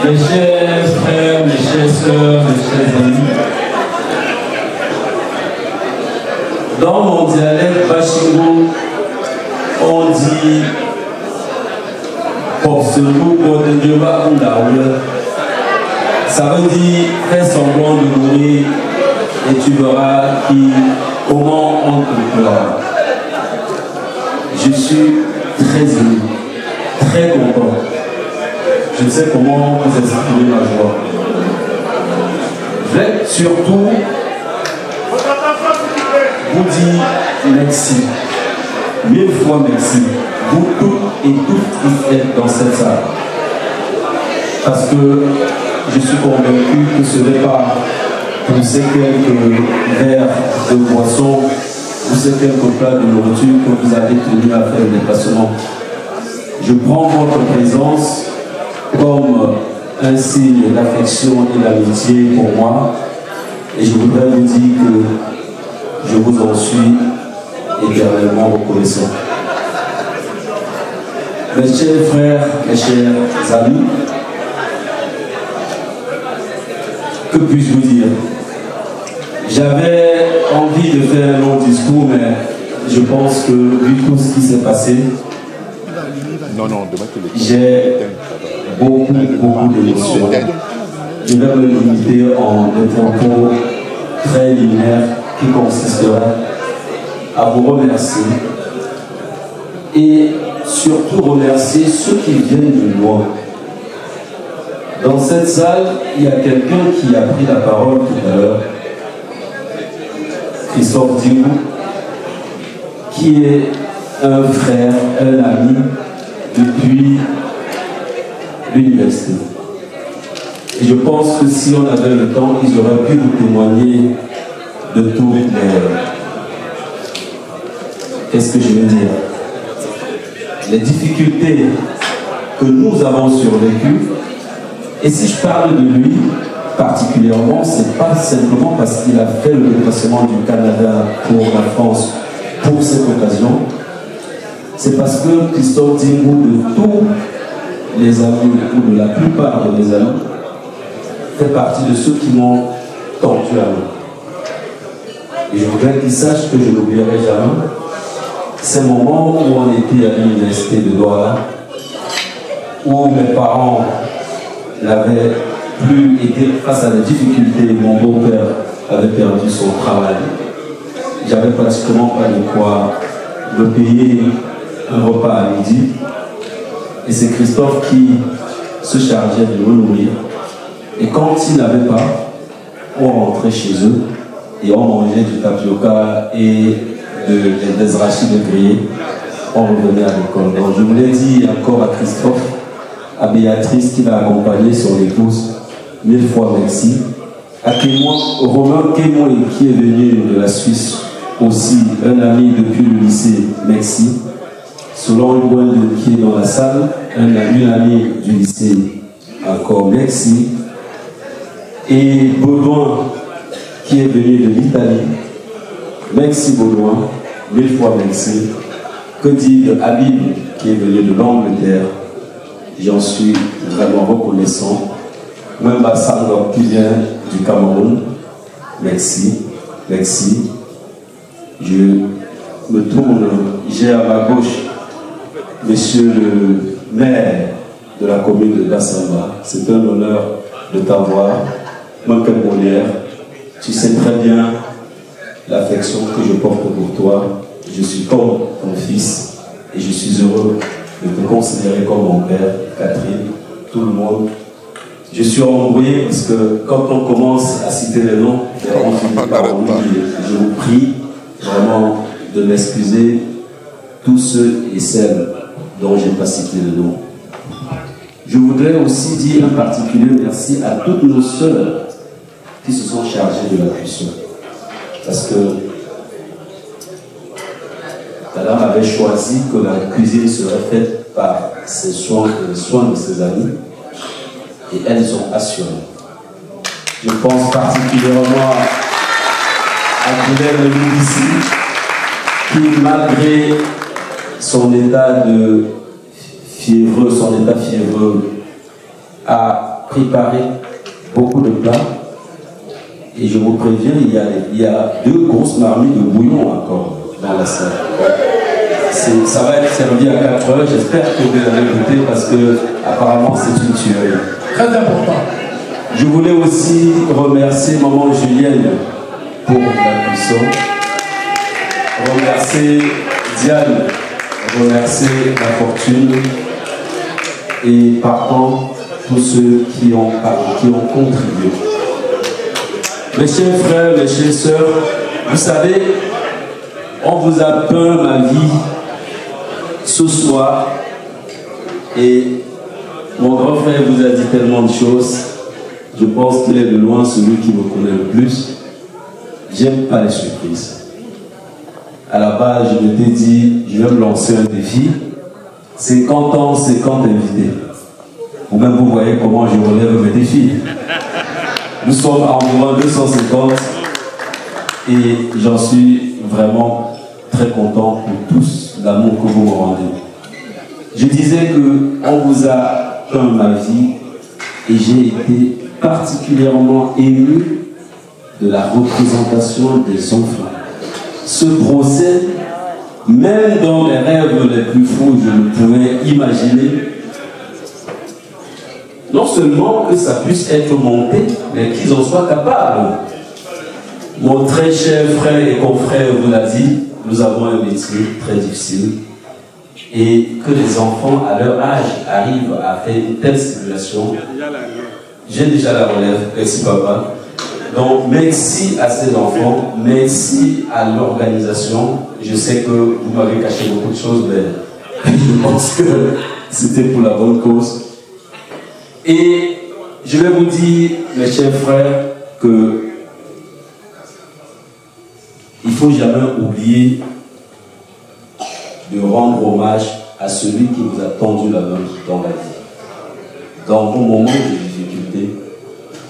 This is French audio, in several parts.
Mes chers frères, mes chères sœurs, mes chers amis, dans mon dialecte Bachingo, on dit ça veut dire fais semblant de mourir et tu verras comment on te pleure. Je suis très ému, très content. Je sais comment vous exprimer ma joie. Je vais surtout vous dire merci. 1000 fois merci. Vous toutes et toutes qui êtes dans cette salle. Parce que je suis convaincu que ce n'est pas pour ces quelques verres de boisson ou ces quelques plats de nourriture que vous avez tenu à faire le déplacement. Je prends votre présence comme un signe d'affection et d'amitié pour moi, et je voudrais vous dire que je vous en suis éternellement reconnaissant. Mes chers frères, mes chers amis, que puis-je vous dire? J'avais envie de faire un long discours, mais je pense que vu tout ce qui s'est passé, j'ai beaucoup d'émotions. Je vais me limiter en des propos très linéaires qui consisteraient à vous remercier et surtout remercier ceux qui viennent de loin. Dans cette salle, il y a quelqu'un qui a pris la parole tout à l'heure, Christophe Dingou, qui est un frère, un ami depuis l'université. Et je pense que si on avait le temps, ils auraient pu vous témoigner de tout. Qu'est-ce que je veux dire? Les difficultés que nous avons survécues. Et si je parle de lui particulièrement, ce n'est pas simplement parce qu'il a fait le déplacement du Canada pour la France pour cette occasion. C'est parce que Christophe Dingou, de tous les amis, ou de la plupart de mes amis, fait partie de ceux qui m'ont tendu la main. Et je voudrais qu'ils sachent que je n'oublierai jamais ces moments où on était à l'université de Douala, où mes parents n'avaient plus été face à des difficultés. Mon beau-père avait perdu son travail. J'avais pratiquement pas de quoi me payer un repas à midi. Et c'est Christophe qui se chargeait de me nourrir. Et quand il n'avait pas, on rentrait chez eux et on mangeait du tapioca et des arachides grillés. On revenait à l'école. Donc je voulais dire encore à Christophe, à Béatrice qui l'a accompagné, son épouse, 1000 fois merci. À Romain Kémoé qui est venu de la Suisse, aussi un ami depuis le lycée, merci. Selon Nguende qui est dans la salle, une amie du lycée, encore merci. Et Baudouin qui est venu de l'Italie, merci Baudouin, 1000 fois merci. Que dire de Habib qui est venu de l'Angleterre? J'en suis vraiment reconnaissant. Même Bassang qui vient du Cameroun, merci, merci. Je me tourne, j'ai à ma gauche monsieur le maire de la commune de Bassamba. C'est un honneur de t'avoir. Manque Molière, tu sais très bien l'affection que je porte pour toi. Je suis comme ton fils et je suis heureux de te considérer comme mon père, Catherine, tout le monde. Je suis embrouillé parce que quand on commence à citer les noms, on finit par oublier. Je vous prie vraiment de m'excuser, tous ceux et celles dont je n'ai pas cité le nom. Je voudrais aussi dire un particulier merci à toutes nos sœurs qui se sont chargées de la cuisson. Parce que Madame avait choisi que la cuisine serait faite par ses soins et les soins de ses amis. Et elles ont assuré. Je pense particulièrement à Guylaine Louissi, qui malgré son état fiévreux, a préparé beaucoup de plats. Et je vous préviens, il y a 2 grosses marmites de bouillon encore dans la salle. Ça va être servi à 4 heures. J'espère que vous allez goûter parce que apparemment c'est une tuerie. Très important. Je voulais aussi remercier maman Julienne pour la cuisson. Remercier Diane, remercier la fortune et partant tous ceux qui ont contribué. Mes chers frères, mes chères sœurs, vous savez, on vous a peint ma vie ce soir et mon grand frère vous a dit tellement de choses. Je pense qu'il est de loin celui qui me connaît le plus. J'aime pas les surprises. À la base, je m'étais dit, je vais me lancer un défi. 50 ans, 50 invités. Vous-même, vous voyez comment je relève mes défis. Nous sommes à environ 250 et j'en suis vraiment très content pour tous l'amour que vous me rendez. Je disais qu'on vous a peint ma vie et j'ai été particulièrement ému de la représentation des enfants. Ce procès, même dans mes rêves les plus fous, je ne pouvais imaginer non seulement que ça puisse être monté, mais qu'ils en soient capables. Mon très cher frère et confrère vous l'a dit, nous avons un métier très difficile et que les enfants à leur âge arrivent à faire une telle stimulation. J'ai déjà la relève, merci papa. Donc merci à ces enfants, merci à l'organisation. Je sais que vous m'avez caché beaucoup de choses, mais je pense que c'était pour la bonne cause. Et je vais vous dire, mes chers frères, que il ne faut jamais oublier de rendre hommage à celui qui nous a tendu la main dans la vie. Dans vos moments de difficulté,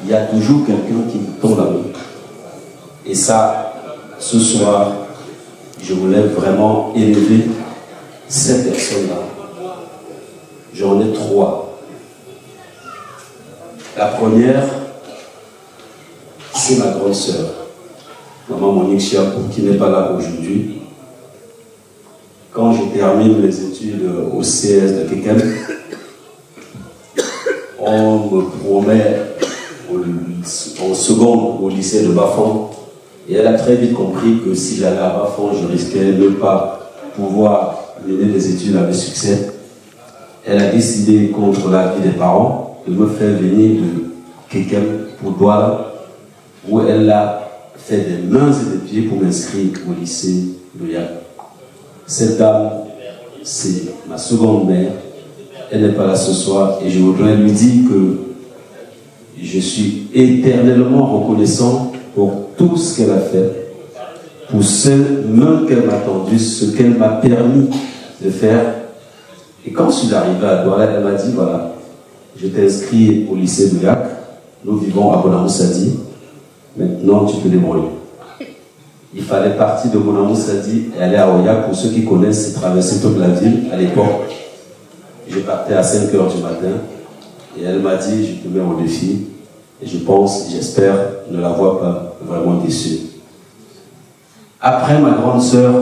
il y a toujours quelqu'un qui nous tend la main. Et ça, ce soir, je voulais vraiment élever cette personne-là. J'en ai 3. La première, c'est ma grande sœur, maman Monique Chiapou, qui n'est pas là aujourd'hui. Quand je termine mes études au CS de Kekem, on me promet en seconde au lycée de Bafang, et elle a très vite compris que si j'allais à Bafang, je risquais de ne pas pouvoir mener des études avec succès. Elle a décidé, contre l'avis des parents, de me faire venir de Kekem pour Douala, où elle a fait des mains et des pieds pour m'inscrire au lycée de Yak. Cette dame, c'est ma seconde mère. Elle n'est pas là ce soir et je voudrais lui dire que je suis éternellement reconnaissant pour tout ce qu'elle a fait, pour ce même qu'elle m'a tendu, ce qu'elle m'a permis de faire. Et quand je suis arrivé à Douala, elle m'a dit, voilà, je t'ai inscrit au lycée de Yak, nous vivons à Bonamoussadi, maintenant tu peux débrouiller. Il fallait partir de Bonamoussadi et aller à Oyak. Pour ceux qui connaissent, c'est traverser toute la ville à l'époque. Je partais à 5 h du matin et elle m'a dit, je te mets au défi et je pense, j'espère ne la vois pas vraiment déçue. Après ma grande sœur,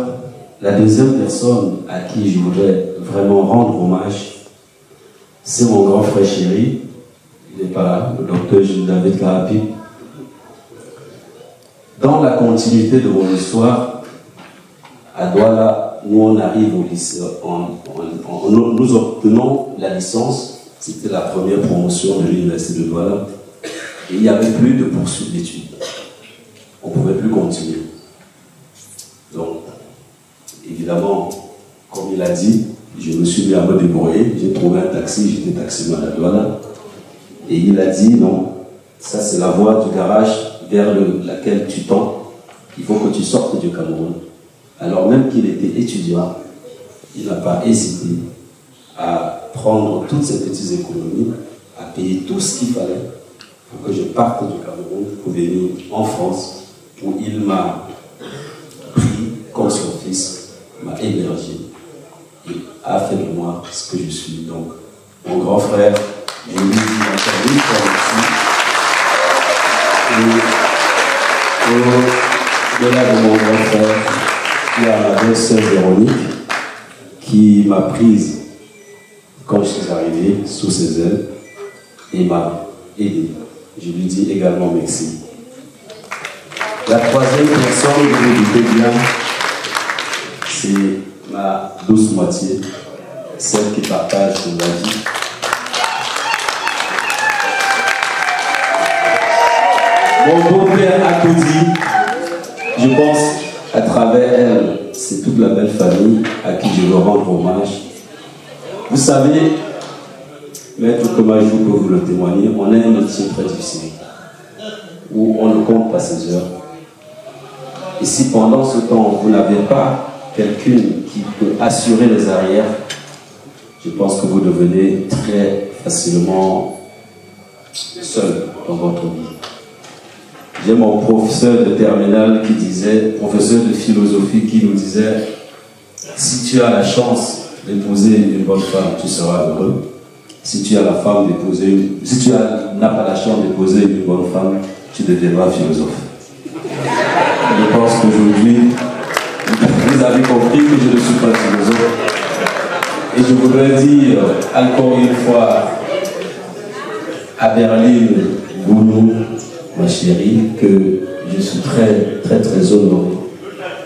la deuxième personne à qui je voudrais vraiment rendre hommage, c'est mon grand frère chéri, il n'est pas là, le docteur Gilles David Karapi. Dans la continuité de mon histoire, à Douala, nous on arrive au lycée, nous obtenons la licence, c'était la première promotion de l'université de Douala, et il n'y avait plus de poursuite d'études. On ne pouvait plus continuer. Donc, évidemment, comme il a dit, je me suis mis à me débrouiller, j'ai trouvé un taxi, j'étais taximan à Douala, et il a dit non, ça c'est la voie du garage vers laquelle tu tends, il faut que tu sortes du Cameroun. Alors même qu'il était étudiant, il n'a pas hésité à prendre toutes ces petites économies, à payer tout ce qu'il fallait pour que je parte du Cameroun pour venir en France, où il m'a pris comme son fils, m'a hébergé et a fait de moi ce que je suis. Donc, mon grand frère, je lui dis encore une fois, au-delà de mon grand frère, il y a ma belle-sœur Véronique qui m'a prise quand je suis arrivé sous ses ailes et m'a aidé. Je lui dis également merci. La troisième personne, vous me dites bien, c'est ma douce moitié, celle qui partage la vie. Mon beau-père a tout dit. Je pense à travers elle, c'est toute la belle famille à qui je veux rendre hommage. Vous savez, Maître Komajou peut vous le témoigner, on a un métier très difficile où on ne compte pas ses heures. Et si pendant ce temps, vous n'avez pas quelqu'un qui peut assurer les arrières, je pense que vous devenez très facilement seul dans votre vie. J'ai mon professeur de terminale qui disait, professeur de philosophie qui nous disait, si tu as la chance d'épouser une bonne femme, tu seras heureux. Si tu as la femme d'épouser, si tu n'as pas la chance d'épouser une bonne femme, tu deviendras philosophe. Je pense qu'aujourd'hui, vous avez compris que je ne suis pas philosophe. Et je voudrais dire encore une fois à Berlin, Bounou, ma chérie, que je suis très honoré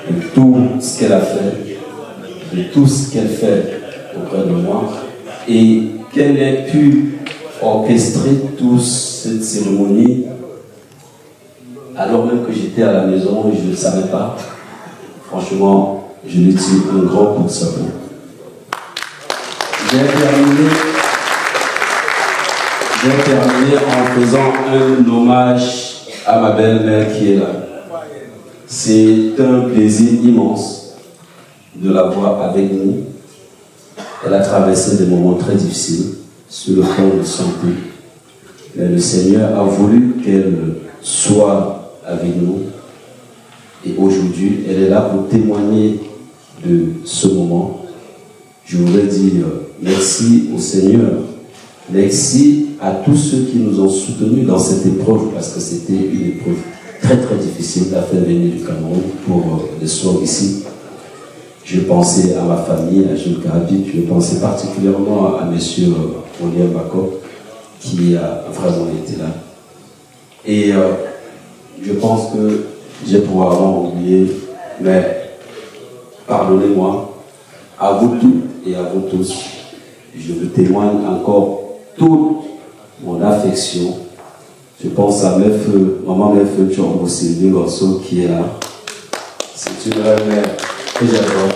de tout ce qu'elle a fait, de tout ce qu'elle fait auprès de moi, et qu'elle ait pu orchestrer toute cette cérémonie alors même que j'étais à la maison et je ne le savais pas. Franchement, je lui tire un grand coup de chapeau. J'ai terminé en faisant un hommage à ma belle-mère qui est là. C'est un plaisir immense de la voir avec nous. Elle a traversé des moments très difficiles sur le plan de santé. Mais le Seigneur a voulu qu'elle soit avec nous. Et aujourd'hui, elle est là pour témoigner de ce moment. Je voudrais dire merci au Seigneur. Merci à tous ceux qui nous ont soutenus dans cette épreuve, parce que c'était une épreuve très difficile à faire venir du Cameroun pour les soins ici. Je pensais à ma famille, à Jules Karabi, je pensais particulièrement à M. Olivier Bako, qui a vraiment été là. Et je pense que j'ai probablement oublié, mais pardonnez-moi, à vous tous et à vous tous, je vous témoigne encore toute mon affection. Je pense à maman Mefeu Tchombo Sylvie Gorso qui est là. C'est une mère que j'adore.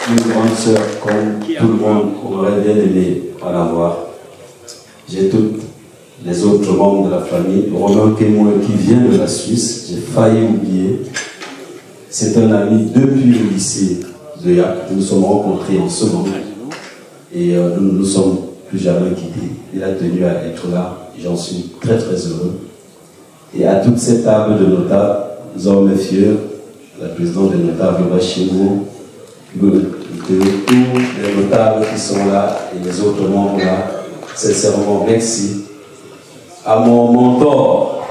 Une grande sœur comme tout le monde aurait bien aimé en avoir. J'ai toutes les autres membres de la famille. Romain Kémoin qui vient de la Suisse, j'ai failli oublier. C'est un ami depuis le lycée de Yac. Nous nous sommes rencontrés en seconde et nous ne nous sommes plus jamais quittés. Il a tenu à être là. J'en suis très heureux. Et à toute cette table de notables, hommes et fiers, la présidente des notables, Bachimou, tous les notables qui sont là et les autres membres là, sincèrement merci. À mon mentor,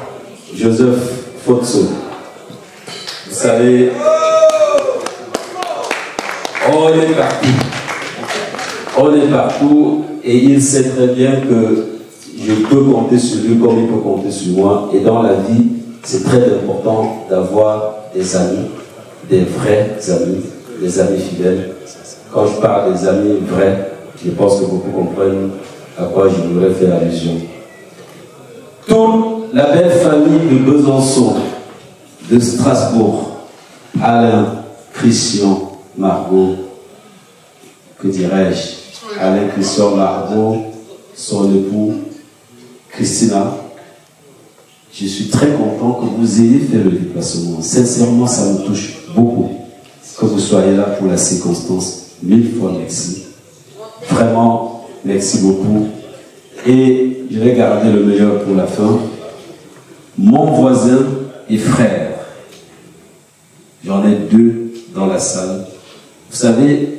Joseph Fotso. Vous savez, on est partout. On est partout et il sait très bien que je peux compter sur lui comme il peut compter sur moi. Et dans la vie, c'est très important d'avoir des amis, des vrais amis, des amis fidèles. Quand je parle des amis vrais, je pense que beaucoup comprennent à quoi je voudrais faire allusion. Toute la belle famille de Besançon, de Strasbourg, Alain, Christian, Margot, que dirais-je, Alain, Christian, Margot, son époux, Christina, je suis très content que vous ayez fait le déplacement. Sincèrement, ça me touche beaucoup que vous soyez là pour la circonstance. 1000 fois merci. Vraiment, merci beaucoup. Et je vais garder le meilleur pour la fin. Mon voisin et frère, j'en ai 2 dans la salle. Vous savez,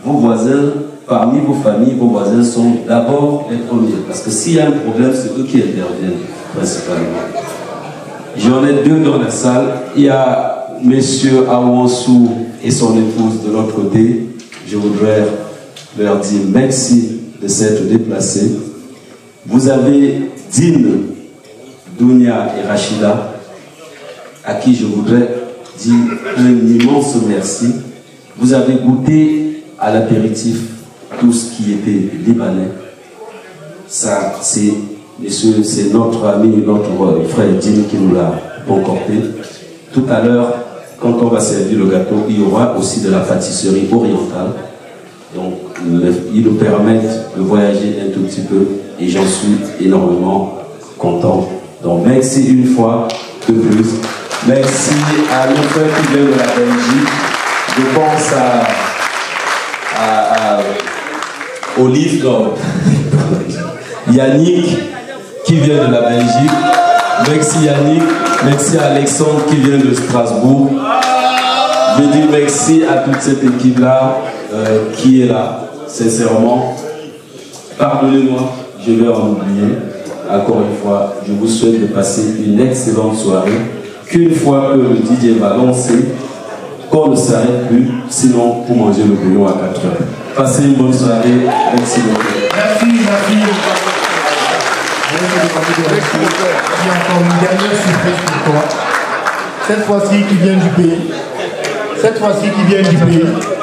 vos voisins, parmi vos familles, vos voisins sont d'abord les premiers. Parce que s'il y a un problème, c'est eux qui interviennent principalement. J'en ai deux dans la salle. Il y a Monsieur Awansou et son épouse de l'autre côté. Je voudrais leur dire merci de s'être déplacés. Vous avez Dine, Dounia et Rachida, à qui je voudrais dire un immense merci. Vous avez goûté à l'apéritif tout ce qui était libanais. Ça, c'est notre ami, notre frère Dine qui nous l'a concocté. Tout à l'heure, quand on va servir le gâteau, il y aura aussi de la pâtisserie orientale. Donc, ils nous permettent de voyager un tout petit peu et j'en suis énormément content. Donc, merci une fois de plus. Merci à nos frères qui viennent de la Belgique. Je pense à Olive, Yannick qui vient de la Belgique. Merci Yannick. Merci à Alexandre qui vient de Strasbourg. Je dis merci à toute cette équipe-là qui est là, sincèrement. Pardonnez-moi, je vais en oublier. Encore une fois, je vous souhaite de passer une excellente soirée. Qu'une fois que le DJ va lancer, qu'on ne s'arrête plus, sinon pour manger le bouillon à 4 heures. Passez une bonne soirée. Merci beaucoup. Merci, merci. Il y a encore une dernière surprise pour toi. Cette fois-ci qui vient du pays. Cette fois-ci qui vient du pays.